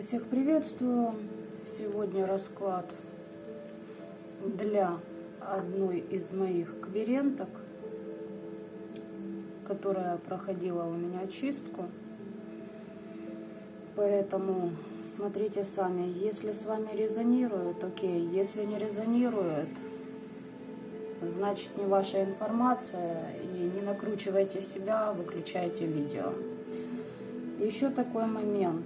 Всех приветствую. Сегодня расклад для одной из моих клиенток, которая проходила у меня чистку. Поэтому смотрите сами. Если с вами резонирует, окей. Если не резонирует, значит не ваша информация. И не накручивайте себя, выключайте видео. Еще такой момент.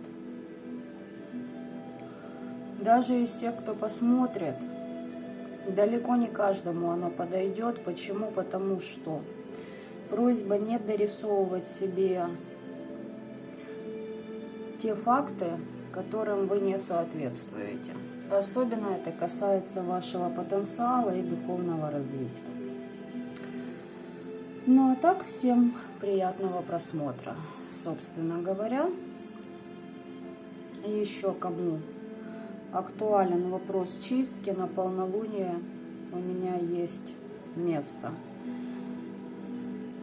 Даже из тех, кто посмотрит, далеко не каждому оно подойдет. Почему? Потому что просьба не дорисовывать себе те факты, которым вы не соответствуете. Особенно это касается вашего потенциала и духовного развития. Ну а так, всем приятного просмотра. Собственно говоря, еще кому актуален вопрос чистки на полнолуние, у меня есть место.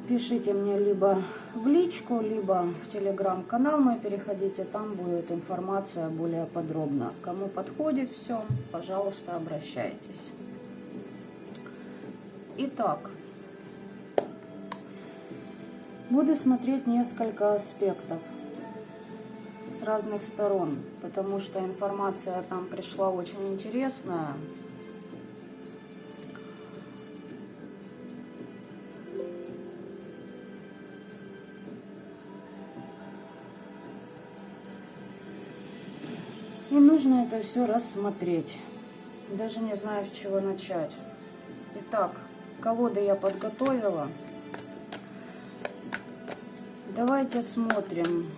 Пишите мне либо в личку, либо в телеграм-канал мой переходите, там будет информация более подробно. Кому подходит все, пожалуйста, обращайтесь. Итак, буду смотреть несколько аспектов с разных сторон, потому что информация там пришла очень интересная. И нужно это все рассмотреть. Даже не знаю, с чего начать. Итак, колоды я подготовила. Давайте смотрим.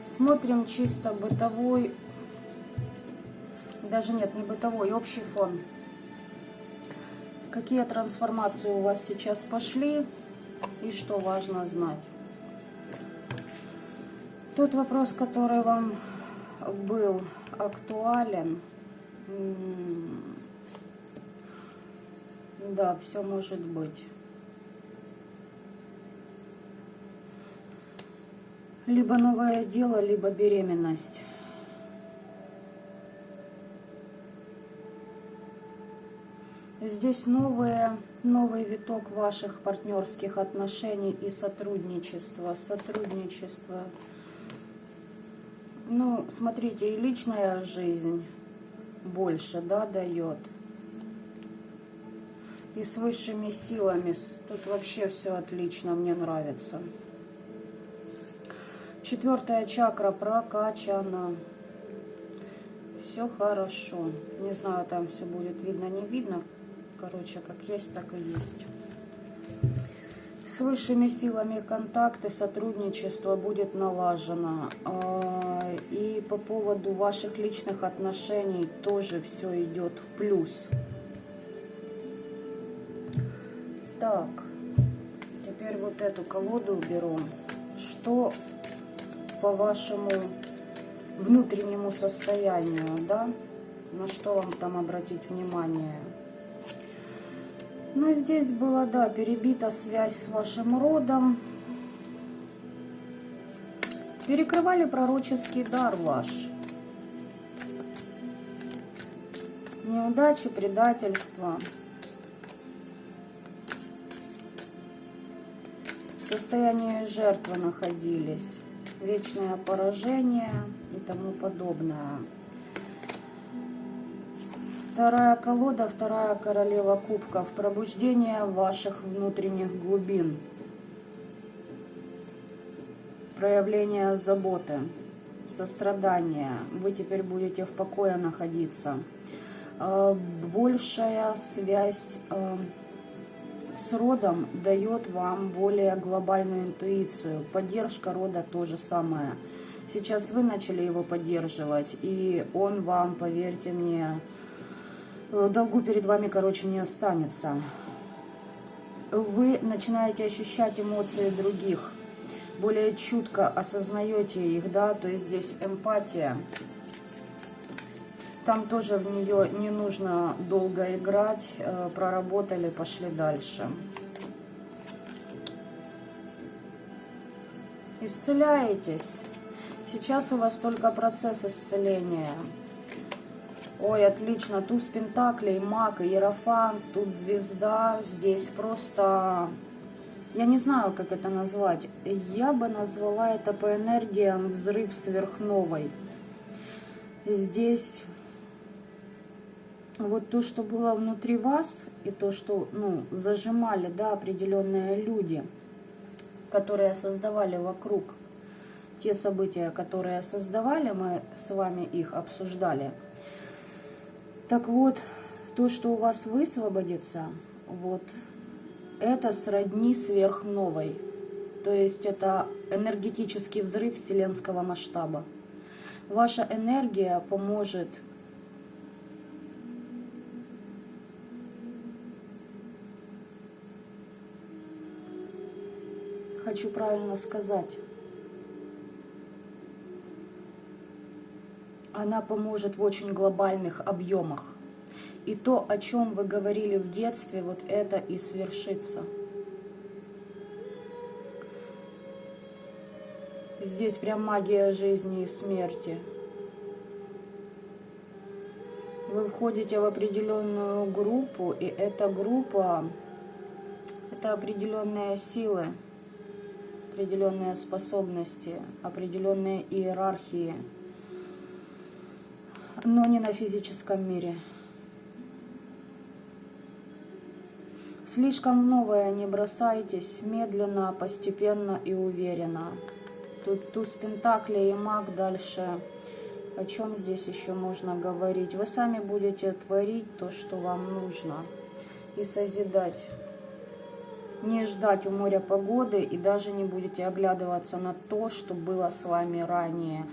Смотрим чисто бытовой, даже нет, не бытовой, общий фон. Какие трансформации у вас сейчас пошли и что важно знать. Тот вопрос, который вам был актуален, да, все может быть. Либо новое дело, либо беременность. Здесь новый виток ваших партнерских отношений и сотрудничества. Ну, смотрите, и личная жизнь больше, да, дает. И с высшими силами. Тут вообще все отлично, мне нравится. 4-я чакра прокачана. Все хорошо. Не знаю, там все будет видно, не видно. Короче, как есть, так и есть. С высшими силами контакты, сотрудничество будет налажено. И по поводу ваших личных отношений тоже все идет в плюс. Так, теперь вот эту колоду уберу. Что по вашему внутреннему состоянию, да, на что вам там обратить внимание. Но здесь была, да, перебита связь с вашим родом. Перекрывали пророческий дар ваш. Неудачи, предательство. В состоянии жертвы находились. Вечное поражение и тому подобное. Вторая колода, вторая королева кубков. Пробуждение ваших внутренних глубин. Проявление заботы, сострадания. Вы теперь будете в покое находиться. Большая связь с родом дает вам более глобальную интуицию. Поддержка рода то же самое. Сейчас вы начали его поддерживать, и он вам, поверьте мне, в долгу перед вами, короче, не останется. Вы начинаете ощущать эмоции других, более чутко осознаете их, да, то есть здесь эмпатия. Там тоже в нее не нужно долго играть, проработали, пошли дальше. Исцеляетесь. Сейчас у вас только процесс исцеления. Ой, отлично. Туз пентаклей, маг, иерофант, тут звезда. Здесь просто... Я не знаю, как это назвать. Я бы назвала это по энергиям взрыв сверхновой. Здесь вот то, что было внутри вас, и то, что зажимали, да, определенные люди, которые создавали вокруг те события, которые создавали, мы с вами их обсуждали. Так вот, то, что у вас высвободится, вот это сродни сверхновой. То есть это энергетический взрыв вселенского масштаба. Ваша энергия поможет хочу правильно сказать. Она поможет в очень глобальных объемах. И то, о чем вы говорили в детстве, вот это и свершится. Здесь прям магия жизни и смерти. Вы входите в определенную группу, и эта группа, это определенные силы, определенные способности, определенные иерархии, но не на физическом мире. Слишком в новое не бросайтесь, медленно, постепенно и уверенно. Тут туз пентаклей и маг дальше. О чем здесь еще можно говорить? Вы сами будете творить то, что вам нужно, и созидать. Не ждать у моря погоды, и даже не будете оглядываться на то, что было с вами ранее.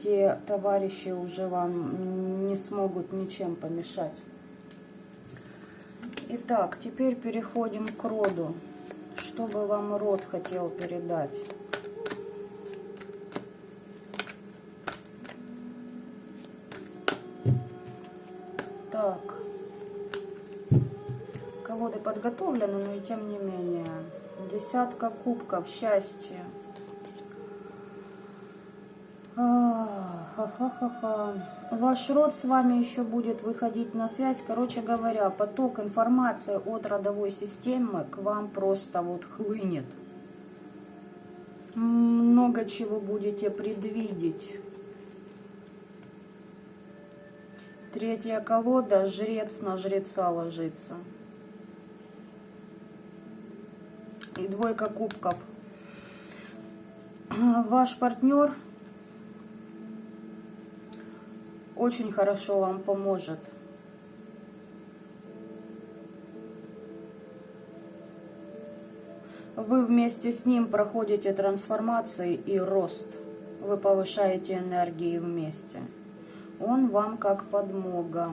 Те товарищи уже вам не смогут ничем помешать. Итак, теперь переходим к роду. Что бы вам род хотел передать? Так. Колоды подготовлены, но и тем не менее. Десятка кубков, счастье. Ваш род с вами еще будет выходить на связь. Короче говоря, поток информации от родовой системы к вам просто вот хлынет. Много чего будете предвидеть. Третья колода, жрец на жреца ложится. И двойка кубков. Ваш партнер очень хорошо вам поможет. Вы вместе с ним проходите трансформации и рост. Вы повышаете энергии вместе. Он вам как подмога.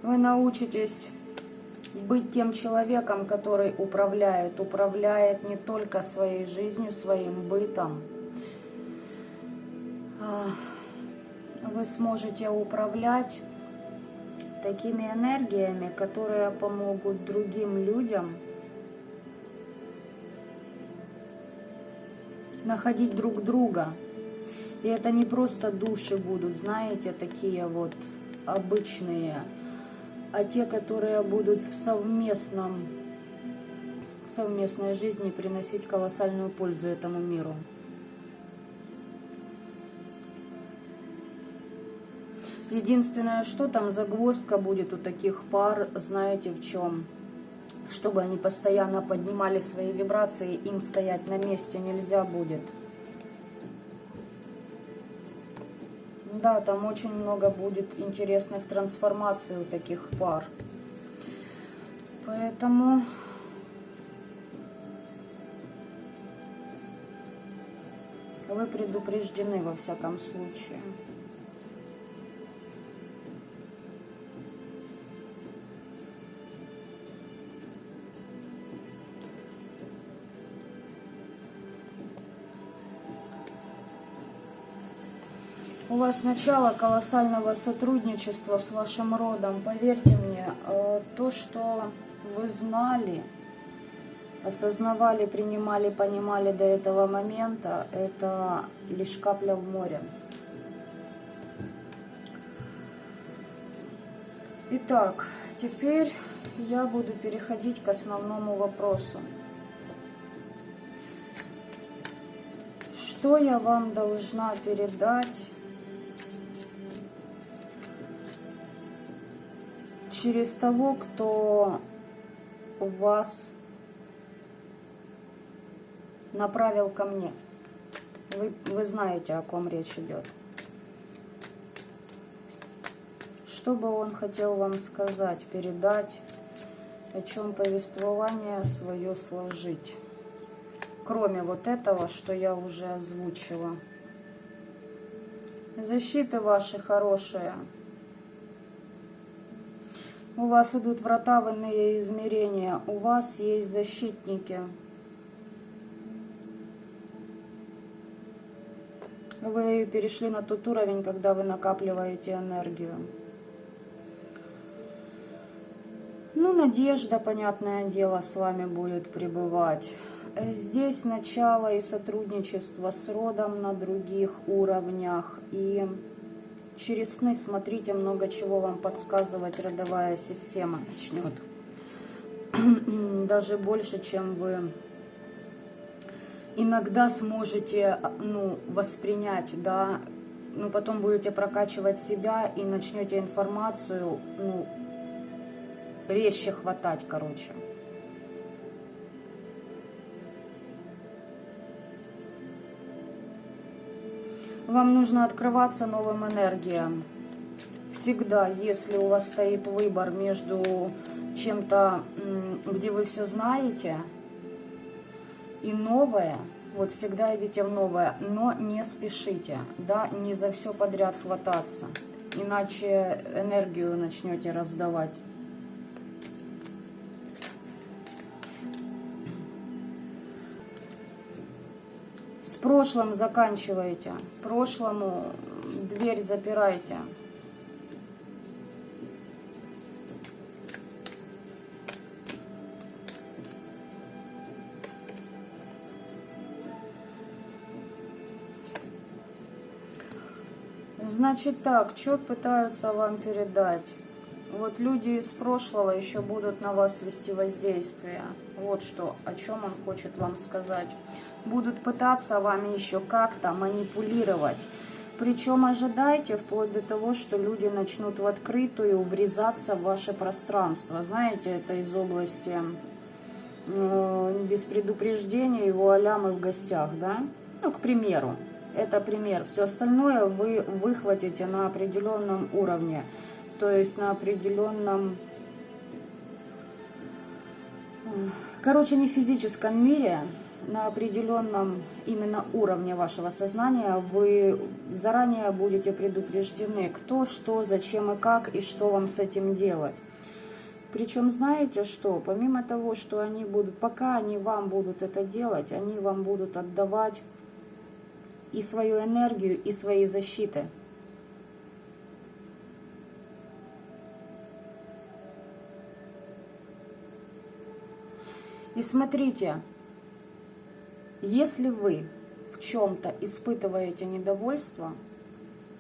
Вы научитесь быть тем человеком, который управляет не только своей жизнью, своим бытом. Вы сможете управлять такими энергиями, которые помогут другим людям находить друг друга. И это не просто души будут, знаете, такие вот обычные, а те, которые будут в совместной жизни приносить колоссальную пользу этому миру. Единственное, что там загвоздка будет у таких пар, знаете в чем? Чтобы они постоянно поднимали свои вибрации, им стоять на месте нельзя будет. Да, там очень много будет интересных трансформаций у таких пар. Поэтому вы предупреждены во всяком случае. У вас начало колоссального сотрудничества с вашим родом. Поверьте мне, то, что вы знали, осознавали, принимали, понимали до этого момента, это лишь капля в море. Итак, теперь я буду переходить к основному вопросу. Что я вам должна передать через того, кто вас направил ко мне? Вы знаете, о ком речь идет. Что бы он хотел вам сказать, передать, о чем повествование свое сложить? Кроме вот этого, что я уже озвучила. Защиты ваши хорошие. У вас идут врата в иные измерения. У вас есть защитники. Вы перешли на тот уровень, когда вы накапливаете энергию. Ну, надежда, понятное дело, с вами будет пребывать. Здесь начало и сотрудничество с родом на других уровнях. И через сны, смотрите, много чего вам подсказывать родовая система начнет. Даже больше, чем вы иногда сможете, воспринять, да. Но потом будете прокачивать себя и начнете информацию, резче хватать, короче. Вам нужно открываться новым энергиям. Всегда, если у вас стоит выбор между чем-то, где вы все знаете, и новое, вот всегда идите в новое, но не спешите, да, не за все подряд хвататься, иначе энергию начнете раздавать. С прошлым заканчивайте, прошлому дверь запирайте. Значит так, что пытаются вам передать? Вот люди из прошлого еще будут на вас вести воздействие. Вот что, о чем он хочет вам сказать. Будут пытаться вами еще как-то манипулировать. Причем ожидайте вплоть до того, что люди начнут в открытую врезаться в ваше пространство. Знаете, это из области без предупреждения, и вуаля, мы в гостях, да? Ну, к примеру. Это пример. Все остальное вы выхватите на определенном уровне. То есть на определенном... Короче, не в физическом мире, на определенном именно уровне вашего сознания вы заранее будете предупреждены, кто, что, зачем и как, и что вам с этим делать. Причем знаете что? Помимо того, что они будут, пока они вам будут это делать, они вам будут отдавать и свою энергию, и свои защиты. И смотрите, если вы в чем-то испытываете недовольство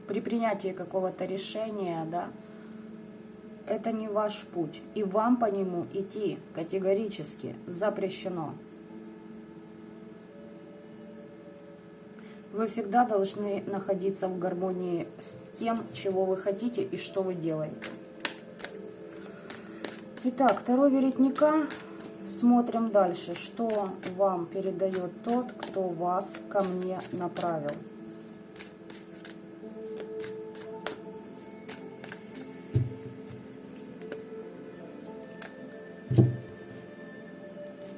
при принятии какого-то решения, да, это не ваш путь, и вам по нему идти категорически запрещено. Вы всегда должны находиться в гармонии с тем, чего вы хотите и что вы делаете. Итак, Таро Веретника. Смотрим дальше, что вам передает тот, кто вас ко мне направил.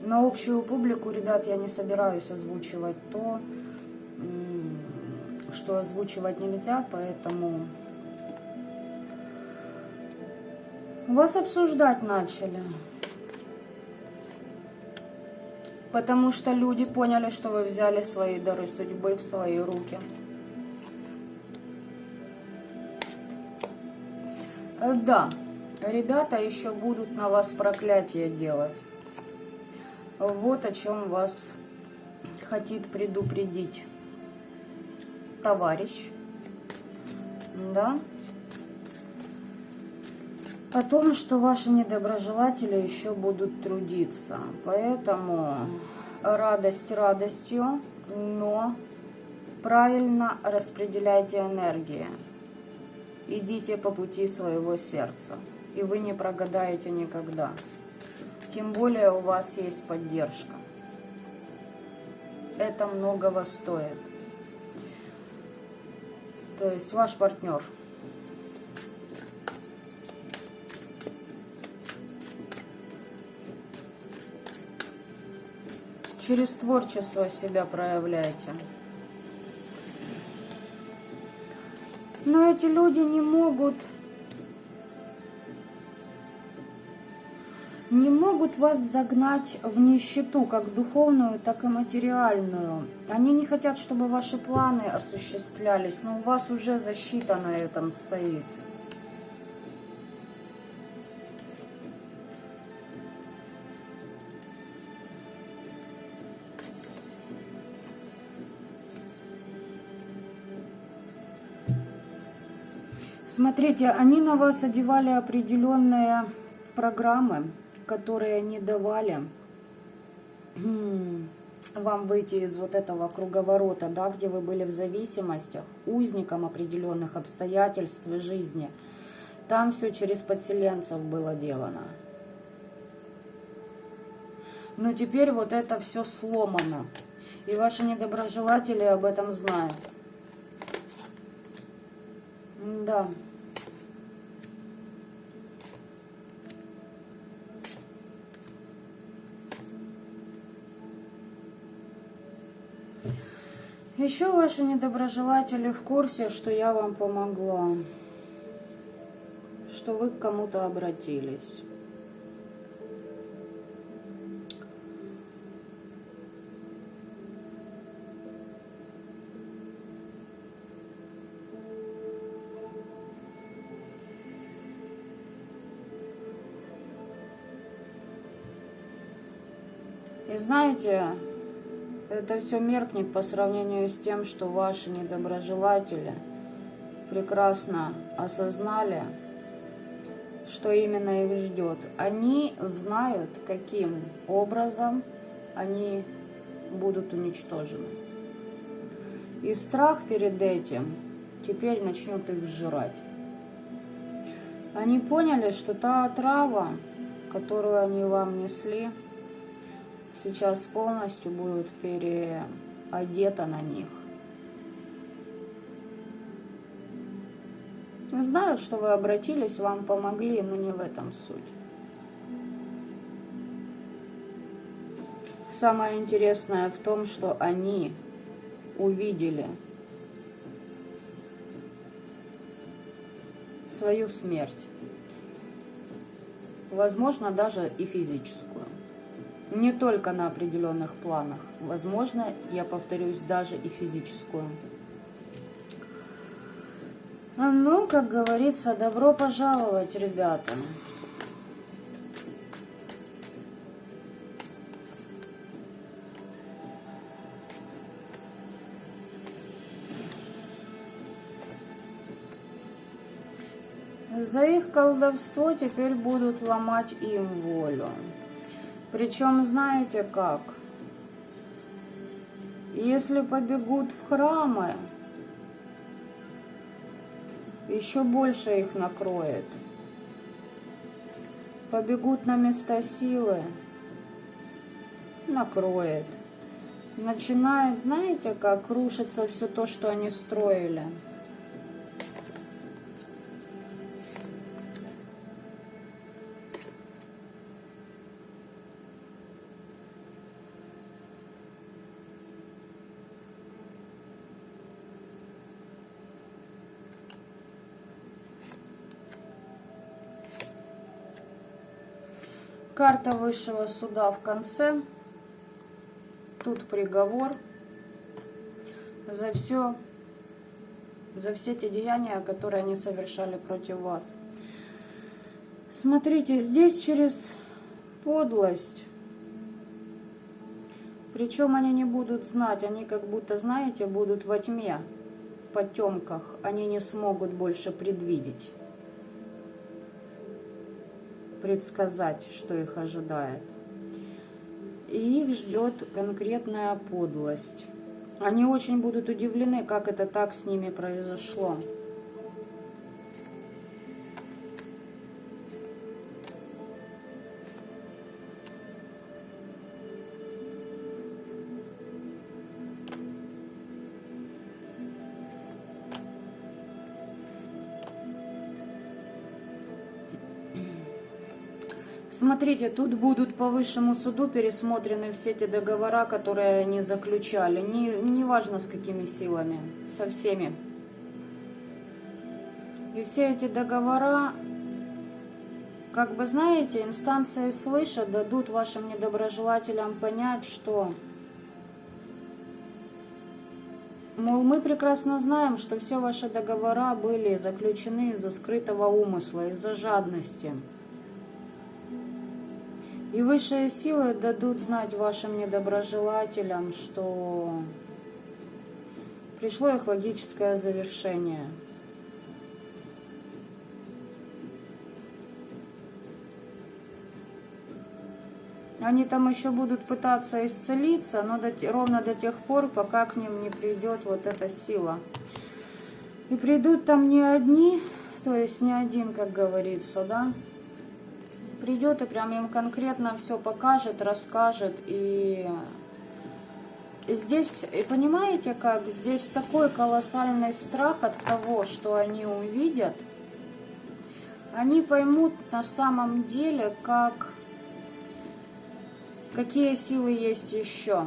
На общую публику, ребят, я не собираюсь озвучивать то, что озвучивать нельзя, поэтому вас обсуждать начали. Потому что люди поняли, что вы взяли свои дары судьбы в свои руки. Да, Ребята еще будут на вас проклятие делать. Вот о чем вас хотит предупредить товарищ. Да? О том, что ваши недоброжелатели еще будут трудиться. Поэтому радость радостью, но правильно распределяйте энергии. Идите по пути своего сердца. И вы не прогадаете никогда. Тем более у вас есть поддержка. Это многого стоит. То есть ваш партнер. Через творчество себя проявляйте. Но эти люди не могут вас загнать в нищету, как духовную, так и материальную. Они не хотят, чтобы ваши планы осуществлялись, но у вас уже защита на этом стоит. Смотрите, они на вас одевали определенные программы, которые не давали вам выйти из вот этого круговорота, да, где вы были в зависимостях, узником определенных обстоятельств жизни. Там все через подселенцев было делано. Но теперь вот это все сломано. И ваши недоброжелатели об этом знают. Да. Еще ваши недоброжелатели в курсе, что я вам помогла, что вы к кому-то обратились. И знаете, это все меркнет по сравнению с тем, что ваши недоброжелатели прекрасно осознали, что именно их ждет. Они знают, каким образом они будут уничтожены. И страх перед этим теперь начнет их сжирать. Они поняли, что та отрава, которую они вам несли, сейчас полностью будет переодета на них. Знают, что вы обратились, вам помогли, но не в этом суть. Самое интересное в том, что они увидели свою смерть. Возможно, даже и физическую. Не только на определенных планах. Возможно, я повторюсь, даже и физическую. Ну, как говорится, добро пожаловать, ребята. За их колдовство теперь будут ломать им волю. Причем, знаете как? Если побегут в храмы, еще больше их накроет. Побегут на места силы, накроет. Начинает, знаете как, рушиться все то, что они строили. Карта высшего суда в конце. Тут приговор за все те деяния, которые они совершали против вас. Смотрите, здесь через подлость. Причем они не будут знать, они как будто, знаете, будут во тьме, в потемках. Они не смогут больше предвидеть, предсказать, что их ожидает. И их ждет конкретная подлость. Они очень будут удивлены, как это так с ними произошло. Смотрите, тут будут по высшему суду пересмотрены все эти договора, которые они заключали. Не важно с какими силами, со всеми. И все эти договора, как бы знаете, инстанции свыше дадут вашим недоброжелателям понять, что, мол, мы прекрасно знаем, что все ваши договора были заключены из-за скрытого умысла, из-за жадности. И высшие силы дадут знать вашим недоброжелателям, что пришло их логическое завершение. Они там еще будут пытаться исцелиться, но ровно до тех пор, пока к ним не придет вот эта сила. И придут там не одни, то есть не один, как говорится, да? Придет и прям им конкретно все покажет, расскажет. И здесь, и понимаете как, здесь такой колоссальный страх от того, что они увидят. Они поймут на самом деле, какие силы есть еще.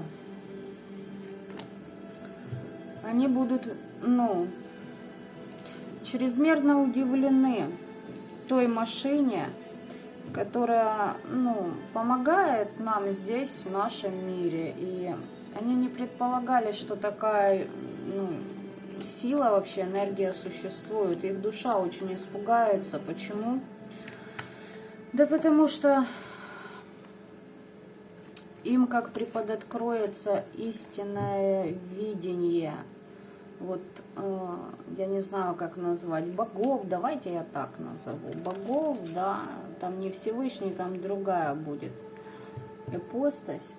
Они будут, чрезмерно удивлены той машине, которая, помогает нам здесь, в нашем мире. И они не предполагали, что такая, сила вообще, энергия существует. Их душа очень испугается. Почему? Да потому что им как преподоткроется истинное видение. Вот, я не знаю, как назвать, богов, давайте я так назову, богов, да, там не Всевышний, там другая будет ипостась,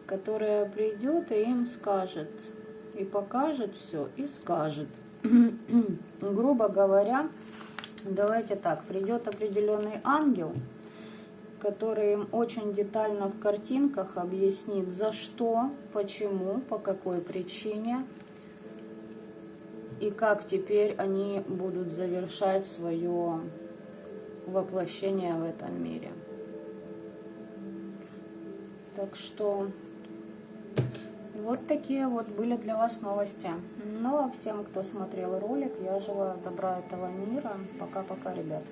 которая придет и им скажет, и покажет все, и скажет. Грубо говоря, давайте так, придет определенный ангел, который им очень детально в картинках объяснит, за что, почему, по какой причине, и как теперь они будут завершать свое воплощение в этом мире. Так что вот такие вот были для вас новости. Ну а всем, кто смотрел ролик, я желаю добра этого мира. Пока-пока, ребят.